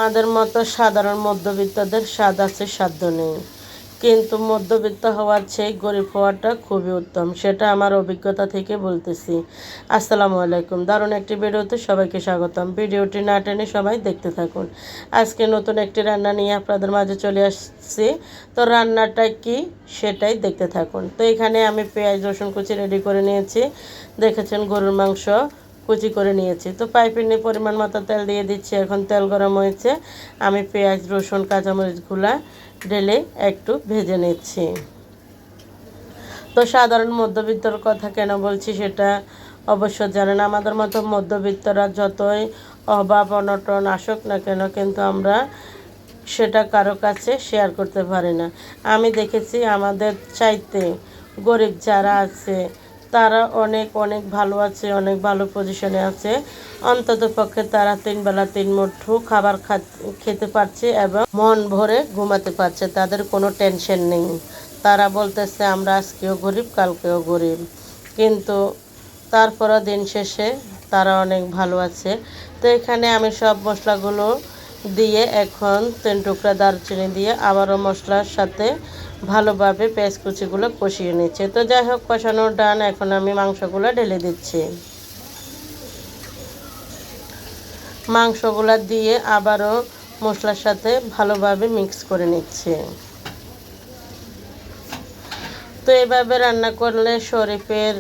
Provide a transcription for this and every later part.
আমাদের মতো সাধারণ মধ্যবিত্তদের স্বাদ আছে সাধ্য নেই, কিন্তু মধ্যবিত্ত হওয়ার চেয়ে গরিব হওয়াটা খুবই উত্তম, সেটা আমার অভিজ্ঞতা থেকে বলতেছি। আসসালামু আলাইকুম। দারুণ একটি ভিডিওতে সবাইকে স্বাগতম। ভিডিওটি না টেনে সবাই দেখতে থাকুন। আজকে নতুন একটি রান্না নিয়ে আপনাদের মাঝে চলে আসছি। তো রান্নাটা কি সেটাই দেখতে থাকুন। তো এখানে আমি পেঁয়াজ রসুন কুচি রেডি করে নিয়েছি। দেখেছেন গরুর মাংস কুচি করে নিয়েছি। তো পাইপিনে পরিমাণ মতো তেল দিয়ে দিচ্ছি। এখন তেল গরম হয়েছে, আমি পেঁয়াজ রসুন কাঁচামরিচগুলা ঢেলে একটু ভেজে নিচ্ছি। তো সাধারণ মধ্যবিত্তর কথা কেন বলছি সেটা অবশ্য জানেন। আমাদের মতো মধ্যবিত্তরা যতই অভাব অনটন আসুক না কেন, কিন্তু আমরা সেটা কারো কাছে শেয়ার করতে পারি না। আমি দেখেছি আমাদের চাইতে গরিব যারা আছে তারা অনেক অনেক ভালো আছে, অনেক ভালো পজিশনে আছে। অন্তত পক্ষে তারা 3 বেলা 3 মুঠো খাবার খেতে পারছে এবং মন ভরে ঘুমাতে পারছে, তাদের কোনো টেনশন নেই। তারা বলতেছে আমরা আজকেও গরিব কালকেও গরিব, কিন্তু তারপরও দিন শেষে তারা অনেক ভালো আছে। তো এখানে আমি সব মশলাগুলো দিয়ে এখন 3 টুকরা দারচিনি দিয়ে আবারও মশলার সাথে ভালোভাবে পেঁয়াজ কুচিগুলো কষিয়ে নিচ্ছে। তো যাই হোক, কষানো ডান। এখন আমি মাংসগুলো ঢেলে দিচ্ছি। মাংসগুলো দিয়ে আবারও মশলার সাথে ভালোভাবে মিক্স করে নিচ্ছে। তো এভাবে রান্না করলে শরীফের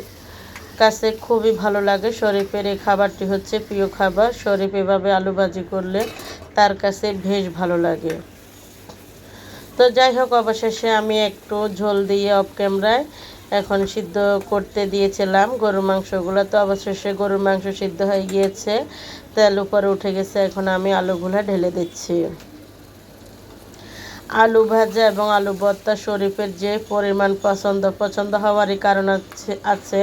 কাছে খুবই ভালো লাগে। শরীফের এই খাবারটি হচ্ছে প্রিয় খাবার। শরীফ এভাবে আলু ভাজি করলে তার কাছে বেশ ভালো লাগে। তো যাই হোক, অবশেষে আমি একটু ঝোল দিয়ে অফ ক্যামেরায় এখন সিদ্ধ করতে দিয়েছিলাম গরুর মাংসগুলো। তো অবশেষে গরুর মাংস সিদ্ধ হয়ে গিয়েছে, তেল উপরে উঠে গেছে। এখন আমি আলুগুলো ঢেলে দিচ্ছি। আলু ভাজা এবং আলু ভর্তা শরীফের যে পরিমাণ পছন্দ হওয়ারই কারণ আছে।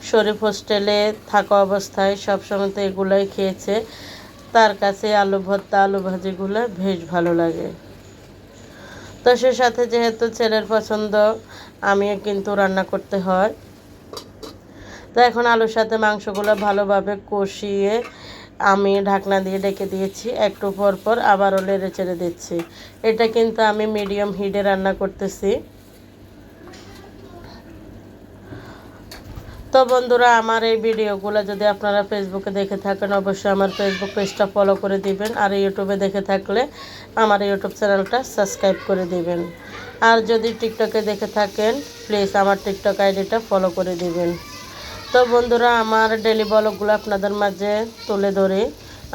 শরীফ হোস্টেলে থাকা অবস্থায় সবসময় তো এগুলোই খেয়েছে, তার কাছে আলু ভর্তা আলু ভাজিগুলো বেশ ভালো লাগে। তো সে সাথে যেহেতু ছেলের পছন্দ, আমিও কিন্তু রান্না করতে হয়। তো এখন আলুর সাথে মাংসগুলো ভালোভাবে কষিয়ে আমি ঢাকনা দিয়ে ঢেকে দিয়েছি। একটু পর পর আবারও নেড়ে চেড়ে দিচ্ছি। এটা কিন্তু আমি মিডিয়াম হিটে রান্না করতেছি। তো বন্ধুরা, আমার এই ভিডিওগুলো যদি আপনারা ফেসবুকে দেখে থাকেন, অবশ্যই আমার ফেসবুক পেজটা ফলো করে দিবেন। আর ইউটিউবে দেখে থাকলে আমার ইউটিউব চ্যানেলটা সাবস্ক্রাইব করে দিবেন। আর যদি টিকটকে দেখে থাকেন, প্লিজ আমার টিকটক আইডিটা ফলো করে দিবেন। তো বন্ধুরা, আমার ডেলি ব্লগগুলো আপনাদের মাঝে তুলে ধরে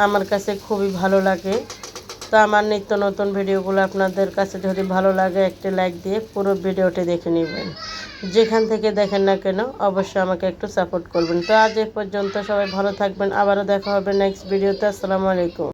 আমার কাছে খুবই ভালো লাগে। তো আমার নিত্য নতুন ভিডিওগুলো আপনাদের কাছে যদি ভালো লাগে, একটি লাইক দিয়ে পুরো ভিডিওটি দেখে নেবেন। যেখান থেকে দেখেন না কেন, অবশ্যই আমাকে একটু সাপোর্ট করবেন। তো আজ এ পর্যন্ত, সবাই ভালো থাকবেন। আবারও দেখা হবে নেক্সট ভিডিওতে। আসসালামু আলাইকুম।